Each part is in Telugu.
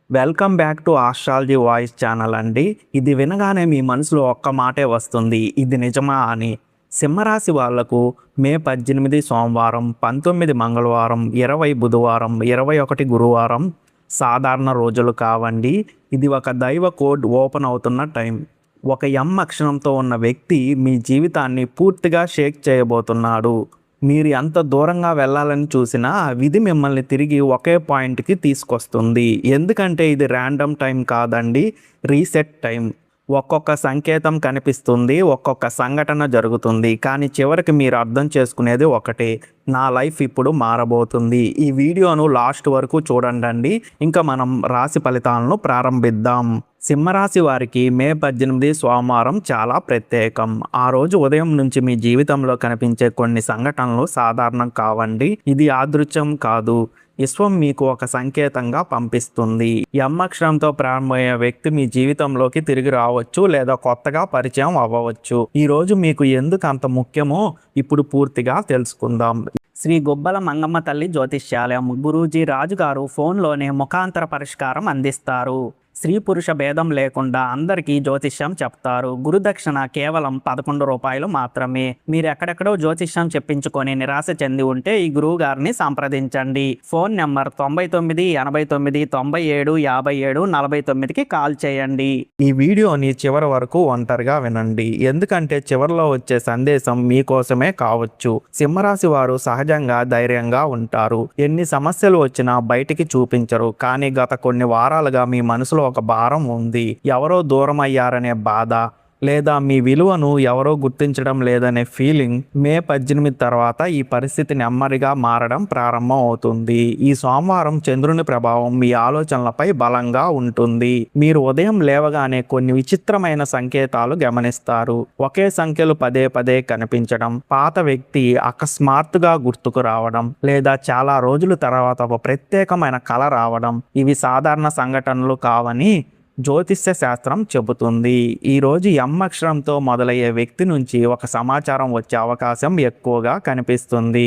Welcome back to astrology voice channel అండి. ఇది వినగానే మీ మనసులో ఒక్క మాటే వస్తుంది, ఇది నిజమా అని. సింహరాశి వాళ్లకు మే 18 సోమవారం, 19 మంగళవారం, 20 బుధవారం, 21 గురువారం సాధారణ రోజులు కావండి. ఇది ఒక దైవ కోడ్ ఓపెన్ అవుతున్న టైం. ఒక ఎం అక్షరంతో ఉన్న వ్యక్తి మీ జీవితాన్ని పూర్తిగా షేక్ చేయబోతున్నాడు. మీరు ఎంత దూరంగా వెళ్ళాలని చూసినా విధి మిమ్మల్ని తిరిగి ఒకే పాయింట్కి తీసుకొస్తుంది. ఎందుకంటే ఇది ర్యాండమ్ టైం కాదండి, రీసెట్ టైం. ఒక్కొక్క సంకేతం కనిపిస్తుంది, ఒక్కొక్క సంఘటన జరుగుతుంది, కానీ చివరికి మీరు అర్థం చేసుకునేది ఒకటే: నా లైఫ్ ఇప్పుడు మారబోతుంది. ఈ వీడియోను లాస్ట్ వరకు చూడండి. ఇంకా మనం రాశి ఫలితాలను ప్రారంభిద్దాం. సింహరాశి వారికి మే 18 సోమవారం చాలా ప్రత్యేకం. ఆ రోజు ఉదయం నుంచి మీ జీవితంలో కనిపించే కొన్ని సంఘటనలు సాధారణం కావండి. ఇది యాదృచ్ఛికం కాదు, విశ్వం మీకు ఒక సంకేతంగా పంపిస్తుంది. ఎం అక్షరంతో ప్రారంభమయ్యే వ్యక్తి మీ జీవితంలోకి తిరిగి రావచ్చు లేదా కొత్తగా పరిచయం అవ్వవచ్చు. ఈ రోజు మీకు ఎందుకు అంత ముఖ్యమో ఇప్పుడు పూర్తిగా తెలుసుకుందాం. శ్రీ గుబ్బల మంగమ్మ తల్లి జ్యోతిష్యాలయం గురూజీ రాజుగారు ఫోన్లోనే ముఖాంతర పరిష్కారం అందిస్తారు. స్త్రీ పురుష భేదం లేకుండా అందరికీ జ్యోతిష్యం చెప్తారు. గురుదక్షిణ కేవలం 11 రూపాయలు మాత్రమే. మీరు ఎక్కడెక్కడో జ్యోతిష్యం చెప్పించుకొని నిరాశ చెంది ఉంటే ఈ గురువు గారిని సంప్రదించండి. ఫోన్ నెంబర్ 99 89 97 57 49కి కాల్ చేయండి. ఈ వీడియోని చివరి వరకు ఒంటరిగా వినండి, ఎందుకంటే చివరిలో వచ్చే సందేశం మీకోసమే కావచ్చు. సింహరాశి వారు సహజంగా ధైర్యంగా ఉంటారు. ఎన్ని సమస్యలు వచ్చినా బయటికి చూపించరు, కానీ గత కొన్ని వారాలుగా మీ మనసులో ఒక భారం ఉంది. ఎవరో దూరం అయ్యారనే బాధ, లేదా మీ విలువను ఎవరో గుర్తించడం లేదనే ఫీలింగ్. మే 18 తర్వాత ఈ పరిస్థితి నెమ్మదిగా మారడం ప్రారంభం అవుతుంది. ఈ సోమవారం చంద్రుని ప్రభావం మీ ఆలోచనలపై బలంగా ఉంటుంది. మీరు ఉదయం లేవగానే కొన్ని విచిత్రమైన సంకేతాలు గమనిస్తారు. ఒకే సంఖ్యలు పదే పదే కనిపించడం, పాత వ్యక్తి అకస్మాత్తుగా గుర్తుకు రావడం, లేదా చాలా రోజుల తర్వాత ఒక ప్రత్యేకమైన కళ రావడం. ఇవి సాధారణ సంఘటనలు కావని జ్యోతిష్య శాస్త్రం చెబుతుంది. ఈరోజు ఎం అక్షరంతో మొదలయ్యే వ్యక్తి నుంచి ఒక సమాచారం వచ్చే అవకాశం ఎక్కువగా కనిపిస్తుంది.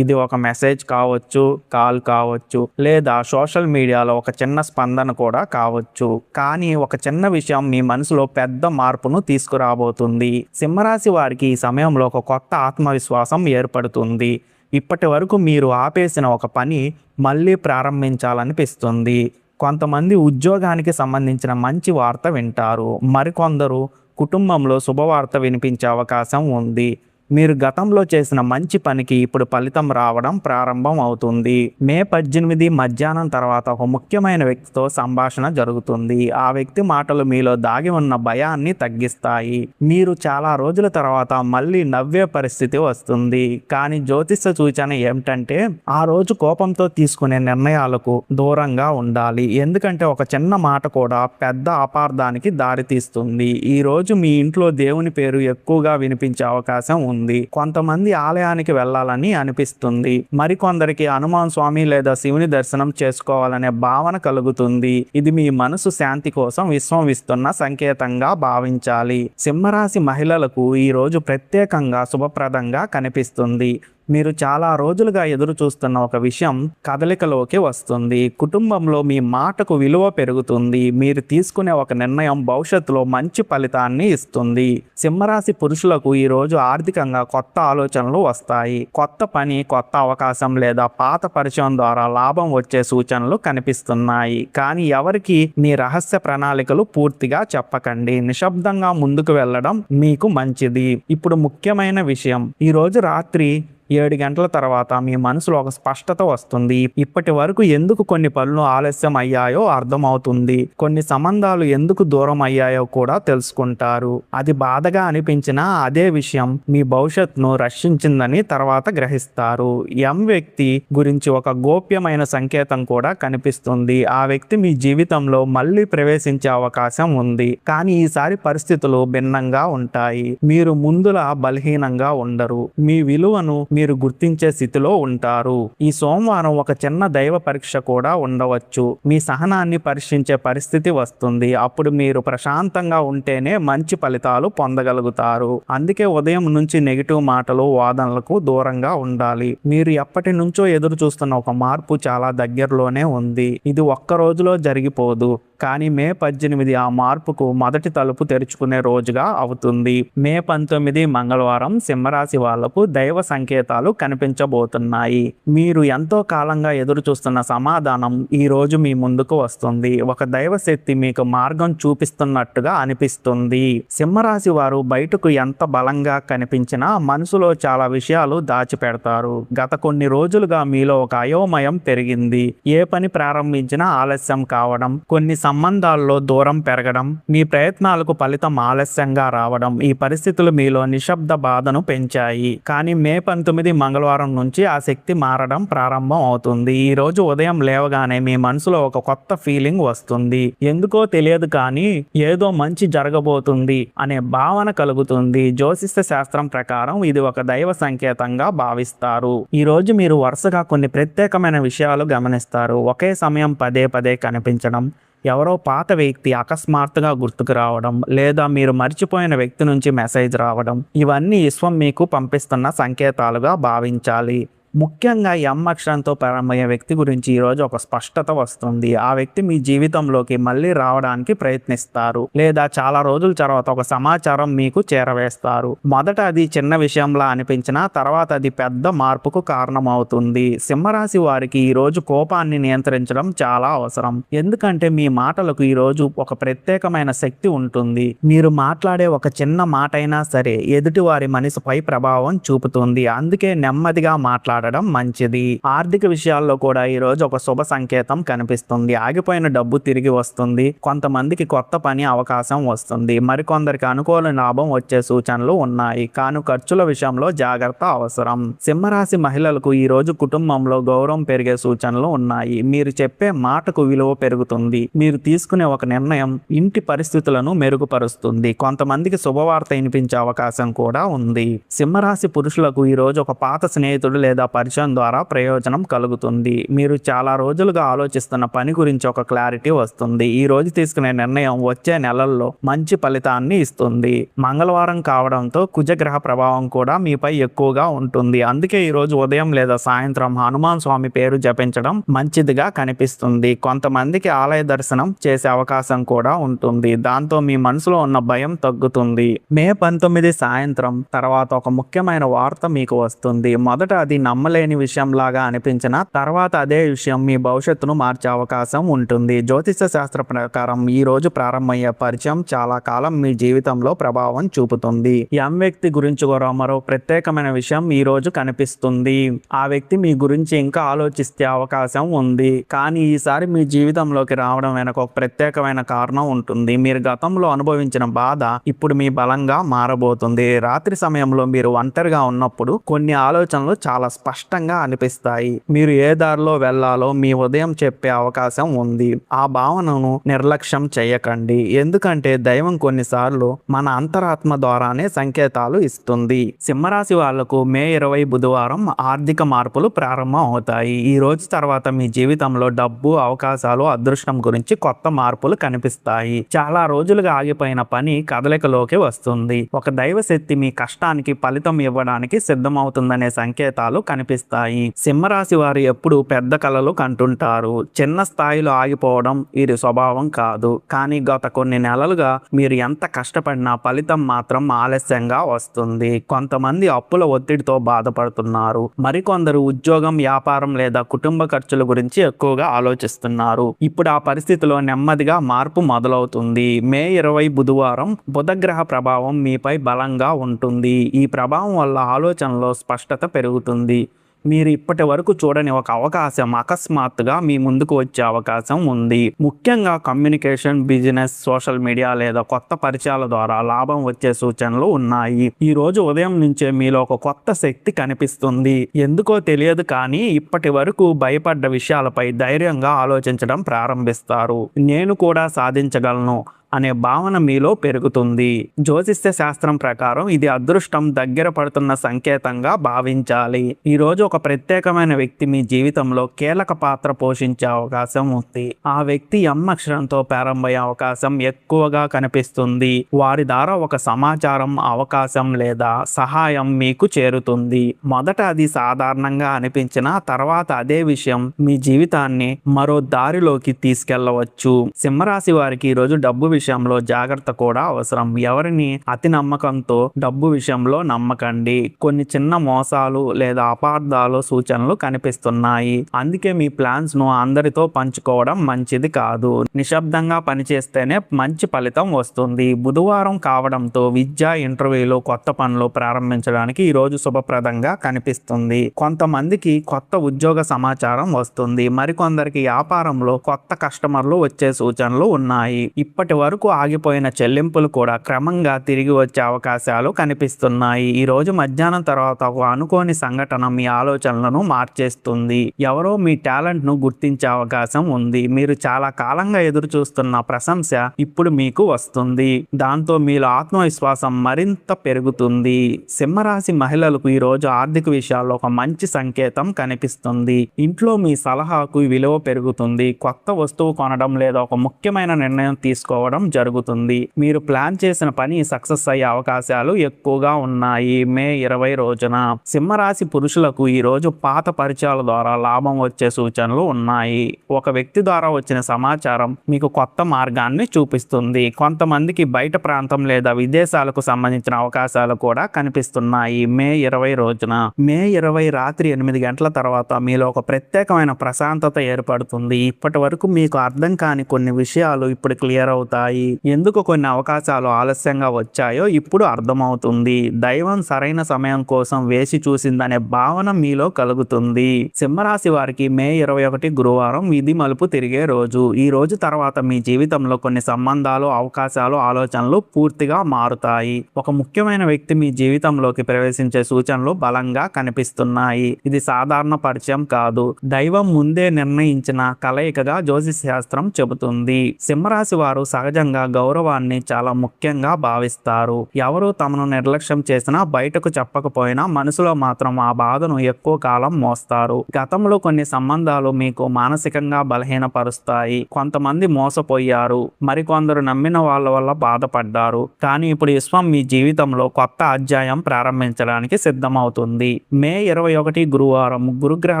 ఇది ఒక మెసేజ్ కావచ్చు, కాల్ కావచ్చు, లేదా సోషల్ మీడియాలో ఒక చిన్న స్పందన కూడా కావచ్చు. కానీ ఒక చిన్న విషయం మీ మనసులో పెద్ద మార్పును తీసుకురాబోతుంది. సింహరాశి వారికి ఈ సమయంలో ఒక కొత్త ఆత్మవిశ్వాసం ఏర్పడుతుంది. ఇప్పటి వరకు మీరు ఆపేసిన ఒక పని మళ్ళీ ప్రారంభించాలనిపిస్తుంది. కొంతమంది ఉద్యోగానికి సంబంధించిన మంచి వార్త వింటారు. మరికొందరు కుటుంబంలో శుభవార్త వినిపించే అవకాశం ఉంది. మీరు గతంలో చేసిన మంచి పనికి ఇప్పుడు ఫలితం రావడం ప్రారంభం అవుతుంది. మే 18 మధ్యాహ్నం తర్వాత ఒక ముఖ్యమైన వ్యక్తితో సంభాషణ జరుగుతుంది. ఆ వ్యక్తి మాటలు మీలో దాగి ఉన్న భయాన్ని తగ్గిస్తాయి. మీరు చాలా రోజుల తర్వాత మళ్ళీ నవ్వే పరిస్థితి వస్తుంది. కానీ జ్యోతిష సూచన ఏమిటంటే ఆ రోజు కోపంతో తీసుకునే నిర్ణయాలకు దూరంగా ఉండాలి, ఎందుకంటే ఒక చిన్న మాట కూడా పెద్ద అపార్థానికి దారితీస్తుంది. ఈ రోజు మీ ఇంట్లో దేవుని పేరు ఎక్కువగా వినిపించే అవకాశం ఉంది. కొంతమంది ఆలయానికి వెళ్ళాలని అనిపిస్తుంది. మరికొందరికి హనుమాన్ స్వామి లేదా శివుని దర్శనం చేసుకోవాలనే భావన కలుగుతుంది. ఇది మీ మనసు శాంతి కోసం విశ్వం ఇస్తున్న సంకేతంగా భావించాలి. సింహరాశి మహిళలకు ఈ రోజు ప్రత్యేకంగా శుభప్రదంగా కనిపిస్తుంది. మీరు చాలా రోజులుగా ఎదురు చూస్తున్న ఒక విషయం కదలికలోకి వస్తుంది. కుటుంబంలో మీ మాటకు విలువ పెరుగుతుంది. మీరు తీసుకునే ఒక నిర్ణయం భవిష్యత్తులో మంచి ఫలితాన్ని ఇస్తుంది. సింహరాశి పురుషులకు ఈ రోజు ఆర్థికంగా కొత్త ఆలోచనలు వస్తాయి. కొత్త పని, కొత్త అవకాశం లేదా పాత పరిచయం ద్వారా లాభం వచ్చే సూచనలు కనిపిస్తున్నాయి. కానీ ఎవరికి మీ రహస్య ప్రణాళికలు పూర్తిగా చెప్పకండి. నిశ్శబ్దంగా ముందుకు వెళ్ళడం మీకు మంచిది. ఇప్పుడు ముఖ్యమైన విషయం, ఈ రోజు రాత్రి 7 గంటల తర్వాత మీ మనసులో ఒక స్పష్టత వస్తుంది. ఇప్పటి వరకు ఎందుకు కొన్ని పనులు ఆలస్యం అయ్యాయో అర్థమవుతుంది. కొన్ని సంబంధాలు ఎందుకు దూరం అయ్యాయో కూడా తెలుసుకుంటారు. అది బాధగా అనిపించినా అదే విషయం మీ భవిష్యత్తును రక్షించిందని తర్వాత గ్రహిస్తారు. ఎం వ్యక్తి గురించి ఒక గోప్యమైన సంకేతం కూడా కనిపిస్తుంది. ఆ వ్యక్తి మీ జీవితంలో మళ్ళీ ప్రవేశించే అవకాశం ఉంది, కానీ ఈసారి పరిస్థితులు భిన్నంగా ఉంటాయి. మీరు ముందులా బలహీనంగా ఉండరు. మీ విలువను మీరు గుర్తించే స్థితిలో ఉంటారు. ఈ సోమవారం ఒక చిన్న దైవ పరీక్ష కూడా ఉండవచ్చు. మీ సహనాన్ని పరీక్షించే పరిస్థితి వస్తుంది. అప్పుడు మీరు ప్రశాంతంగా ఉంటేనే మంచి ఫలితాలు పొందగలుగుతారు. అందుకే ఉదయం నుంచి నెగిటివ్ మాటలు, వాదనలకు దూరంగా ఉండాలి. మీరు ఎప్పటి నుంచో ఎదురు చూస్తున్న ఒక మార్పు చాలా దగ్గరలోనే ఉంది. ఇది ఒక్క రోజులో జరిగిపోదు. కానీ మే 18 ఆ మార్పుకు మొదటి తలుపు తెరుచుకునే రోజుగా అవుతుంది. మే 19 మంగళవారం సింహరాశి వాళ్లకు దైవ సంకేతాలు కనిపించబోతున్నాయి. మీరు ఎంతో కాలంగా ఎదురు చూస్తున్న సమాధానం ఈ రోజు మీ ముందుకు వస్తుంది. ఒక దైవ శక్తి మీకు మార్గం చూపిస్తున్నట్టుగా అనిపిస్తుంది. సింహరాశి వారు బయటకు ఎంత బలంగా కనిపించినా మనసులో చాలా విషయాలు దాచిపెడతారు. గత కొన్ని రోజులుగా మీలో ఒక అయోమయం పెరిగింది. ఏ పని ప్రారంభించినా ఆలస్యం కావడం, కొన్ని సంబంధాల్లో దూరం పెరగడం, మీ ప్రయత్నాలకు ఫలితం ఆలస్యంగా రావడం, ఈ పరిస్థితులు మీలో నిశ్శబ్ద బాధను పెంచాయి. కానీ మే 19 మంగళవారం నుంచి ఆ శక్తి మారడం ప్రారంభం అవుతుంది. ఈ రోజు ఉదయం లేవగానే మీ మనసులో ఒక కొత్త ఫీలింగ్ వస్తుంది. ఎందుకో తెలియదు కానీ ఏదో మంచి జరగబోతుంది అనే భావన కలుగుతుంది. జ్యోతిష్య శాస్త్రం ప్రకారం ఇది ఒక దైవ సంకేతంగా భావిస్తారు. ఈ రోజు మీరు వరుసగా కొన్ని ప్రత్యేకమైన విషయాలు గమనిస్తారు. ఒకే సమయం పదే పదే కనిపించడం, ఎవరో పాత వ్యక్తి అకస్మాత్తుగా గుర్తుకు రావడం, లేదా మీరు మర్చిపోయిన వ్యక్తి నుంచి మెసేజ్ రావడం, ఇవన్నీ విశ్వం మీకు పంపిస్తున్న సంకేతాలుగా భావించాలి. ముఖ్యంగా ఎం అక్షరంతో ప్రారంభమయ్యే వ్యక్తి గురించి ఈరోజు ఒక స్పష్టత వస్తుంది. ఆ వ్యక్తి మీ జీవితంలోకి మళ్ళీ రావడానికి ప్రయత్నిస్తారు, లేదా చాలా రోజుల తర్వాత ఒక సమాచారం మీకు చేరవేస్తారు. మొదట అది చిన్న విషయంలా అనిపించినా తర్వాత అది పెద్ద మార్పుకు కారణమవుతుంది. సింహరాశి వారికి ఈ రోజు కోపాన్ని నియంత్రించడం చాలా అవసరం. ఎందుకంటే మీ మాటలకు ఈ రోజు ఒక ప్రత్యేకమైన శక్తి ఉంటుంది. మీరు మాట్లాడే ఒక చిన్న మాట అయినా సరే ఎదుటి వారి మనసుపై ప్రభావం చూపుతుంది. అందుకే నెమ్మదిగా మాట్లాడాలి మంచిది. ఆర్థిక విషయాల్లో కూడా ఈ రోజు ఒక శుభ సంకేతం కనిపిస్తుంది. ఆగిపోయిన డబ్బు తిరిగి వస్తుంది. కొంతమందికి కొత్త పని అవకాశం వస్తుంది. మరికొందరికి అనుకూల లాభం వచ్చే సూచనలు ఉన్నాయి. కానీ ఖర్చుల విషయంలో జాగ్రత్త అవసరం. సింహరాశి మహిళలకు ఈ రోజు కుటుంబంలో గౌరవం పెరిగే సూచనలు ఉన్నాయి. మీరు చెప్పే మాటకు విలువ పెరుగుతుంది. మీరు తీసుకునే ఒక నిర్ణయం ఇంటి పరిస్థితులను మెరుగుపరుస్తుంది. కొంతమందికి శుభవార్త వినిపించే అవకాశం కూడా ఉంది. సింహరాశి పురుషులకు ఈ రోజు ఒక పాత స్నేహితుడు లేదా పరిచయం ద్వారా ప్రయోజనం కలుగుతుంది. మీరు చాలా రోజులుగా ఆలోచిస్తున్న పని గురించి ఒక క్లారిటీ వస్తుంది. ఈ రోజు తీసుకునే నిర్ణయం వచ్చే నెలల్లో మంచి ఫలితాన్ని ఇస్తుంది. మంగళవారం కావడంతో కుజగ్రహ ప్రభావం కూడా మీపై ఎక్కువగా ఉంటుంది. అందుకే ఈ రోజు ఉదయం లేదా సాయంత్రం హనుమాన్ స్వామి పేరు జపించడం మంచిదిగా కనిపిస్తుంది. కొంతమందికి ఆలయ దర్శనం చేసే అవకాశం కూడా ఉంటుంది. దాంతో మీ మనసులో ఉన్న భయం తగ్గుతుంది. మే 19 సాయంత్రం తర్వాత ఒక ముఖ్యమైన వార్త మీకు వస్తుంది. మొదట అది నమ్మలేని విషయంలాగా అనిపించిన తర్వాత అదే విషయం మీ భవిష్యత్తును మార్చే అవకాశం ఉంటుంది. జ్యోతిష శాస్త్ర ప్రకారం ఈ రోజు ప్రారంభమయ్యే పరిచయం చాలా కాలం మీ జీవితంలో ప్రభావం చూపుతుంది. ఎం వ్యక్తి గురించి కూడా మరో ప్రత్యేకమైన విషయం ఈ రోజు కనిపిస్తుంది. ఆ వ్యక్తి మీ గురించి ఇంకా ఆలోచిస్తే అవకాశం ఉంది. కానీ ఈసారి మీ జీవితంలోకి రావడం వెనక ఒక ప్రత్యేకమైన కారణం ఉంటుంది. మీరు గతంలో అనుభవించిన బాధ ఇప్పుడు మీ బలంగా మారబోతుంది. రాత్రి సమయంలో మీరు ఒంటరిగా ఉన్నప్పుడు కొన్ని ఆలోచనలు చాలా స్పష్టంగా అనిపిస్తాయి. మీరు ఏ దారిలో వెళ్లాలో మీ ఉదయం చెప్పే అవకాశం ఉంది. ఆ భావనను నిర్లక్ష్యం చేయకండి. ఎందుకంటే దైవం కొన్నిసార్లు మన అంతరాత్మ ద్వారానే సంకేతాలు ఇస్తుంది. సింహరాశి వాళ్లకు మే 20 బుధవారం ఆర్థిక మార్పులు ప్రారంభం అవుతాయి. ఈ రోజు తర్వాత మీ జీవితంలో డబ్బు, అవకాశాలు, అదృష్టం గురించి కొత్త మార్పులు కనిపిస్తాయి. చాలా రోజులుగా ఆగిపోయిన పని కదలికలోకి వస్తుంది. ఒక దైవశక్తి మీ కష్టానికి ఫలితం ఇవ్వడానికి సిద్ధమవుతుందనే సంకేతాలు కనిపిస్తాయి. సింహరాశి వారు ఎప్పుడు పెద్ద కలలు కంటుంటారు. చిన్న స్థాయిలో ఆగిపోవడం వీరి స్వభావం కాదు. కానీ గత కొన్ని నెలలుగా మీరు ఎంత కష్టపడినా ఫలితం మాత్రం ఆలస్యంగా వస్తుంది. కొంతమంది అప్పుల ఒత్తిడితో బాధపడుతున్నారు. మరికొందరు ఉద్యోగం, వ్యాపారం లేదా కుటుంబ ఖర్చుల గురించి ఎక్కువగా ఆలోచిస్తున్నారు. ఇప్పుడు ఆ పరిస్థితిలో నెమ్మదిగా మార్పు మొదలవుతుంది. మే 20 బుధవారం బుధగ్రహ ప్రభావం మీపై బలంగా ఉంటుంది. ఈ ప్రభావం వల్ల ఆలోచనలో స్పష్టత పెరుగుతుంది. మీరు ఇప్పటి వరకు చూడని ఒక అవకాశం అకస్మాత్తుగా మీ ముందుకు వచ్చే అవకాశం ఉంది. ముఖ్యంగా కమ్యూనికేషన్, బిజినెస్, సోషల్ మీడియా లేదా కొత్త పరిచయాల ద్వారా లాభం వచ్చే సూచనలు ఉన్నాయి. ఈ రోజు ఉదయం నుంచే మీలో ఒక కొత్త శక్తి కనిపిస్తుంది. ఎందుకో తెలియదు కానీ ఇప్పటి వరకు భయపడ్డ విషయాలపై ధైర్యంగా ఆలోచించడం ప్రారంభిస్తారు. నేను కూడా సాధించగలను, అనే భావన మీలో పెరుగుతుంది. జ్యోతిష్య శాస్త్రం ప్రకారం ఇది అదృష్టం దగ్గర పడుతున్న సంకేతంగా భావించాలి. ఈ రోజు ఒక ప్రత్యేకమైన వ్యక్తి మీ జీవితంలో కీలక పాత్ర పోషించే అవకాశం ఉంది. ఆ వ్యక్తి ఎం అక్షరంతో ప్రారంభమయ్యే అవకాశం ఎక్కువగా కనిపిస్తుంది. వారి ద్వారా ఒక సమాచారం, అవకాశం లేదా సహాయం మీకు చేరుతుంది. మొదట అది సాధారణంగా అనిపించినా తర్వాత అదే విషయం మీ జీవితాన్ని మరో దారిలోకి తీసుకెళ్లవచ్చు. సింహరాశి వారికి ఈరోజు డబ్బు విషయంలో జాగ్రత్త కూడా అవసరం. ఎవరిని అతి నమ్మకంతో డబ్బు విషయంలో నమ్మకండి. కొన్ని చిన్న మోసాలు లేదా అపార్థాలు సూచనలు కనిపిస్తున్నాయి. అందుకే మీ ప్లాన్స్ ను అందరితో పంచుకోవడం మంచిది కాదు. నిశ్శబ్దంగా పనిచేస్తేనే మంచి ఫలితం వస్తుంది. బుధవారం కావడంతో విద్య, ఇంటర్వ్యూలు, కొత్త పనులు ప్రారంభించడానికి ఈ రోజు శుభప్రదంగా కనిపిస్తుంది. కొంతమందికి కొత్త ఉద్యోగ సమాచారం వస్తుంది. మరికొందరికి వ్యాపారంలో కొత్త కస్టమర్లు వచ్చే సూచనలు ఉన్నాయి. ఇప్పటి వరకు ఆగిపోయిన చెల్లింపులు కూడా క్రమంగా తిరిగి వచ్చే అవకాశాలు కనిపిస్తున్నాయి. ఈ రోజు మధ్యాహ్నం తర్వాత ఒక అనుకోని సంఘటన మీ ఆలోచనలను మార్చేస్తుంది. ఎవరో మీ టాలెంట్ ను గుర్తించే అవకాశం ఉంది. మీరు చాలా కాలంగా ఎదురు చూస్తున్న ప్రశంస ఇప్పుడు మీకు వస్తుంది. దాంతో మీలో ఆత్మవిశ్వాసం మరింత పెరుగుతుంది. సింహరాశి మహిళలకు ఈ రోజు ఆర్థిక విషయాల్లో ఒక మంచి సంకేతం కనిపిస్తుంది. ఇంట్లో మీ సలహాకు విలువ పెరుగుతుంది. కొత్త వస్తువు కొనడం లేదా ఒక ముఖ్యమైన నిర్ణయం తీసుకోవడం జరుగుతుంది. మీరు ప్లాన్ చేసిన పని సక్సెస్ అయ్యే అవకాశాలు ఎక్కువగా ఉన్నాయి. మే 20 రోజున సింహరాశి పురుషులకు ఈ రోజు పాత పరిచయాల ద్వారా లాభం వచ్చే సూచనలు ఉన్నాయి. ఒక వ్యక్తి ద్వారా వచ్చిన సమాచారం మీకు కొత్త మార్గాన్ని చూపిస్తుంది. కొంతమందికి బయట ప్రాంతం లేదా విదేశాలకు సంబంధించిన అవకాశాలు కూడా కనిపిస్తున్నాయి. మే 20 రోజున మే 20 రాత్రి 8 గంటల తర్వాత మీలో ఒక ప్రత్యేకమైన ప్రశాంతత ఏర్పడుతుంది. ఇప్పటి వరకు మీకు అర్థం కాని కొన్ని విషయాలు ఇప్పుడు క్లియర్ అవుతాయి. ఎందుకు కొన్ని అవకాశాలు ఆలస్యంగా వచ్చాయో ఇప్పుడు అర్థమవుతుంది. దైవం సరైన సమయం కోసం వేసి చూసిందనే భావన మీలో కలుగుతుంది. సింహరాశి వారికి మే 21 గురువారం విధి మలుపు తిరిగే రోజు. ఈ రోజు తర్వాత మీ జీవితంలో కొన్ని సంబంధాలు, అవకాశాలు, ఆలోచనలు పూర్తిగా మారుతాయి. ఒక ముఖ్యమైన వ్యక్తి మీ జీవితంలోకి ప్రవేశించే సూచనలు బలంగా కనిపిస్తున్నాయి. ఇది సాధారణ పరిచయం కాదు, దైవం ముందే నిర్ణయించిన కలయికగా జ్యోతిష్ శాస్త్రం చెబుతుంది. సింహరాశి వారు సహజంగా గౌరవాన్ని చాలా ముఖ్యంగా భావిస్తారు. ఎవరు తమను నిర్లక్ష్యం చేసినా బయటకు చెప్పకపోయినా మనసులో మాత్రం ఆ బాధను ఎక్కువ కాలం మోస్తారు. గతంలో కొన్ని సంబంధాలు మీకు మానసికంగా బలహీనపరుస్తాయి. కొంతమంది మోసపోయారు, మరికొందరు నమ్మిన వాళ్ళ వల్ల బాధపడ్డారు. కానీ ఇప్పుడు విశ్వం మీ జీవితంలో కొత్త అధ్యాయం ప్రారంభించడానికి సిద్ధమవుతుంది. మే 21 గురువారం గురుగ్రహ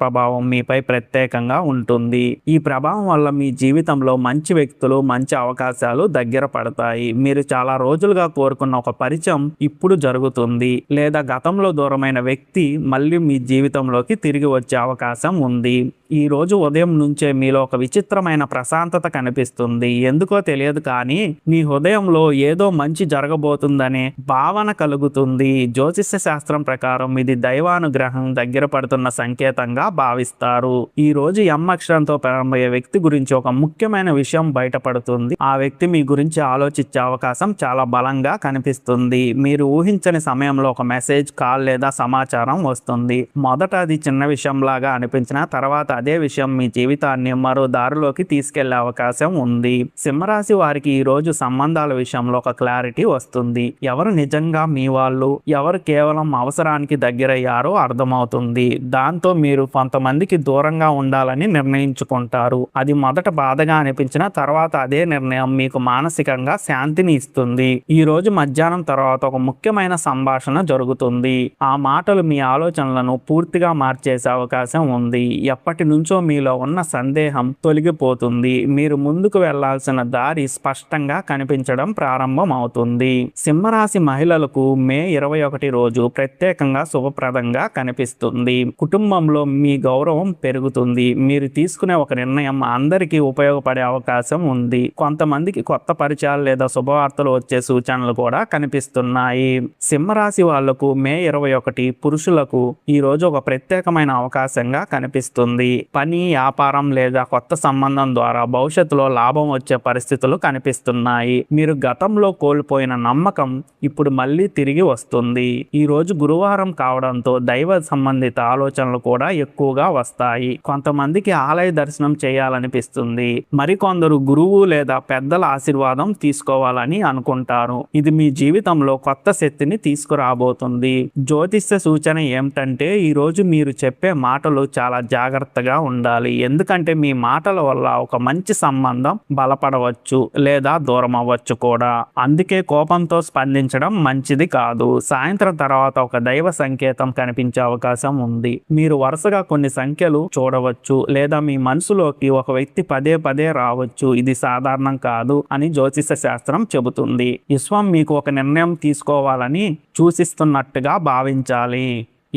ప్రభావం మీపై ప్రత్యేకంగా ఉంటుంది. ఈ ప్రభావం వల్ల మీ జీవితంలో మంచి వ్యక్తులు, మంచి అవకాశాలు దగ్గర పడతాయి. మీరు చాలా రోజులుగా కోరుకున్న ఒక పరిచయం ఇప్పుడు జరుగుతుంది, లేదా గతంలో దూరమైన వ్యక్తి మళ్ళీ మీ జీవితంలోకి తిరిగి వచ్చే అవకాశం ఉంది. ఈ రోజు ఉదయం నుంచే మీలో ఒక విచిత్రమైన ప్రశాంతత కనిపిస్తుంది. ఎందుకో తెలియదు కానీ మీ హృదయంలో ఏదో మంచి జరగబోతుందనే భావన కలుగుతుంది. జ్యోతిష్య శాస్త్రం ప్రకారం ఇది దైవానుగ్రహం దగ్గర పడుతున్న సంకేతంగా భావిస్తారు. ఈ రోజు ఎం అక్షరంతో ప్రారంభమయ్యే వ్యక్తి గురించి ఒక ముఖ్యమైన విషయం బయటపడుతుంది. ఆ వ్యక్తి మీ గురించి ఆలోచించే అవకాశం చాలా బలంగా కనిపిస్తుంది. మీరు ఊహించని సమయంలో ఒక మెసేజ్, కాల్ లేదా సమాచారం వస్తుంది. మొదట అది చిన్న విషయంలాగా అనిపించిన తర్వాత అదే విషయం మీ జీవితాన్ని మరో దారిలోకి తీసుకెళ్లే అవకాశం ఉంది. సింహరాశి వారికి ఈ రోజు సంబంధాల విషయంలో ఒక క్లారిటీ వస్తుంది. ఎవరు నిజంగా మీ వాళ్ళు, ఎవరు కేవలం అవసరానికి దగ్గరయ్యారో అర్థమవుతుంది. దాంతో మీరు కొంతమందికి దూరంగా ఉండాలని నిర్ణయించుకుంటారు. అది మొదట బాధగా అనిపించిన తర్వాత అదే నిర్ణయం మీకు మానసికంగా శాంతిని ఇస్తుంది. ఈ రోజు మధ్యాహ్నం తర్వాత ఒక ముఖ్యమైన సంభాషణ జరుగుతుంది. ఆ మాటలు మీ ఆలోచనలను పూర్తిగా మార్చేసే అవకాశం ఉంది. ఎప్పటి నుంచో మీలో ఉన్న సందేహం తొలగిపోతుంది. మీరు ముందుకు వెళ్లాల్సిన దారి స్పష్టంగా కనిపించడం ప్రారంభం అవుతుంది. సింహరాశి మహిళలకు మే 21 రోజు ప్రత్యేకంగా శుభప్రదంగా కనిపిస్తుంది. కుటుంబంలో మీ గౌరవం పెరుగుతుంది. మీరు తీసుకునే ఒక నిర్ణయం అందరికీ ఉపయోగపడే అవకాశం ఉంది. కొంతమందికి కొత్త పరిచయాలు లేదా శుభవార్తలు వచ్చే సూచనలు కూడా కనిపిస్తున్నాయి. సింహరాశి వాళ్లకు మే 21 పురుషులకు ఈ రోజు ఒక ప్రత్యేకమైన అవకాశంగా కనిపిస్తుంది. పని, వ్యాపారం లేదా కొత్త సంబంధం ద్వారా భవిష్యత్తులో లాభం వచ్చే పరిస్థితులు కనిపిస్తున్నాయి. మీరు గతంలో కోల్పోయిన నమ్మకం ఇప్పుడు మళ్ళీ తిరిగి వస్తుంది. ఈ రోజు గురువారం కావడంతో దైవ సంబంధిత ఆలోచనలు కూడా ఎక్కువగా వస్తాయి. కొంతమందికి ఆలయ దర్శనం చేయాలనిపిస్తుంది. మరికొందరు గురువు లేదా పెద్దల ఆశీర్వాదం తీసుకోవాలని అనుకుంటారు. ఇది మీ జీవితంలో కొత్త శక్తిని తీసుకురాబోతుంది. జ్యోతిష్య సూచన ఏమిటంటే ఈరోజు మీరు చెప్పే మాటలు చాలా జాగ్రత్తగా ఉండాలి. ఎందుకంటే మీ మాటల వల్ల ఒక మంచి సంబంధం బలపడవచ్చు లేదా దూరం అవ్వచ్చు కూడా. అందుకే కోపంతో స్పందించడం మంచిది కాదు. సాయంత్రం తర్వాత ఒక దైవ సంకేతం కనిపించే అవకాశం ఉంది. మీరు వరుసగా కొన్ని సంఖ్యలు చూడవచ్చు లేదా మీ మనసులోకి ఒక వ్యక్తి పదే పదే రావచ్చు. ఇది సాధారణం కాదు అని జ్యోతిష శాస్త్రం చెబుతుంది. విశ్వం మీకు ఒక నిర్ణయం తీసుకోవాలని సూచిస్తున్నట్టుగా భావించాలి.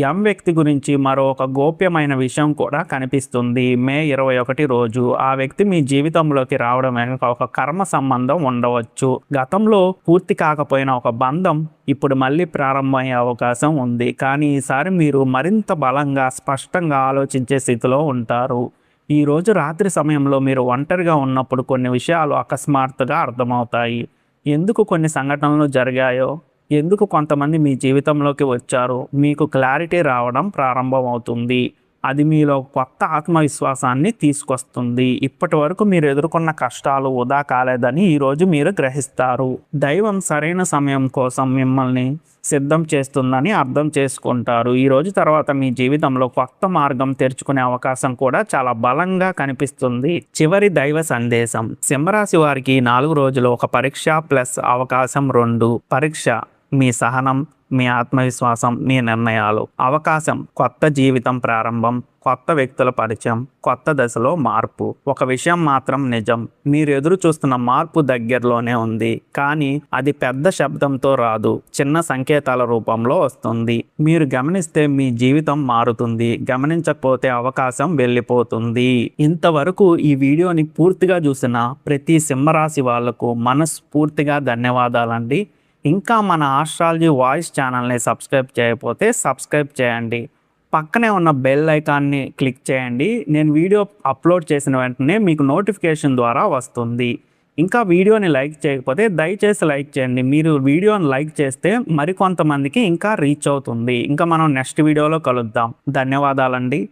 ఎం వ్యక్తి గురించి మరో ఒక గోప్యమైన విషయం కూడా కనిపిస్తుంది. మే 21 రోజు ఆ వ్యక్తి మీ జీవితంలోకి రావడం వెనుక ఒక కర్మ సంబంధం ఉండవచ్చు. గతంలో పూర్తి కాకపోయిన ఒక బంధం ఇప్పుడు మళ్ళీ ప్రారంభమయ్యే అవకాశం ఉంది. కానీ ఈసారి మీరు మరింత బలంగా స్పష్టంగా ఆలోచించే స్థితిలో ఉంటారు. ఈ రోజు రాత్రి సమయంలో మీరు ఒంటరిగా ఉన్నప్పుడు కొన్ని విషయాలు అకస్మాత్తుగా అర్థమవుతాయి. ఎందుకు కొన్ని సంఘటనలు జరిగాయో, ఎందుకు కొంతమంది మీ జీవితంలోకి వచ్చారు, మీకు క్లారిటీ రావడం ప్రారంభమవుతుంది. అది మీలో కొత్త ఆత్మవిశ్వాసాన్ని తీసుకొస్తుంది. ఇప్పటి వరకు మీరు ఎదుర్కొన్న కష్టాలు వృధా కాలేదని ఈరోజు మీరు గ్రహిస్తారు. దైవం సరైన సమయం కోసం మిమ్మల్ని సిద్ధం చేస్తుందని అర్థం చేసుకుంటారు. ఈ రోజు తర్వాత మీ జీవితంలో కొత్త మార్గం తెరుచుకునే అవకాశం కూడా చాలా బలంగా కనిపిస్తుంది. చివరి దైవ సందేశం. సింహరాశి వారికి 4 రోజులు ఒక పరీక్ష ప్లస్ అవకాశం 2. పరీక్ష మీ సహనం, మీ ఆత్మవిశ్వాసం, మీ నిర్ణయాలు. అవకాశం కొత్త జీవితం ప్రారంభం, కొత్త వ్యక్తుల పరిచయం, కొత్త దశలో మార్పు. ఒక విషయం మాత్రం నిజం, మీరు ఎదురు చూస్తున్న మార్పు దగ్గరలోనే ఉంది. కానీ అది పెద్ద శబ్దంతో రాదు, చిన్న సంకేతాల రూపంలో వస్తుంది. మీరు గమనిస్తే మీ జీవితం మారుతుంది, గమనించకపోతే అవకాశం వెళ్ళిపోతుంది. ఇంతవరకు ఈ వీడియోని పూర్తిగా చూసిన ప్రతి సింహరాశి వాళ్లకు మనస్ఫూర్తిగా ధన్యవాదాలండి. ఇంకా మన ఆస్ట్రాలజీ వాయిస్ ఛానల్ని సబ్స్క్రైబ్ చేయకపోతే సబ్స్క్రైబ్ చేయండి. పక్కనే ఉన్న బెల్ ఐకాన్ని క్లిక్ చేయండి. నేను వీడియో అప్లోడ్ చేసిన వెంటనే మీకు నోటిఫికేషన్ ద్వారా వస్తుంది. ఇంకా వీడియోని లైక్ చేయకపోతే దయచేసి లైక్ చేయండి. మీరు వీడియోని లైక్ చేస్తే మరికొంతమందికి ఇంకా రీచ్ అవుతుంది. ఇంకా మనం నెక్స్ట్ వీడియోలో కలుద్దాం. ధన్యవాదాలండి.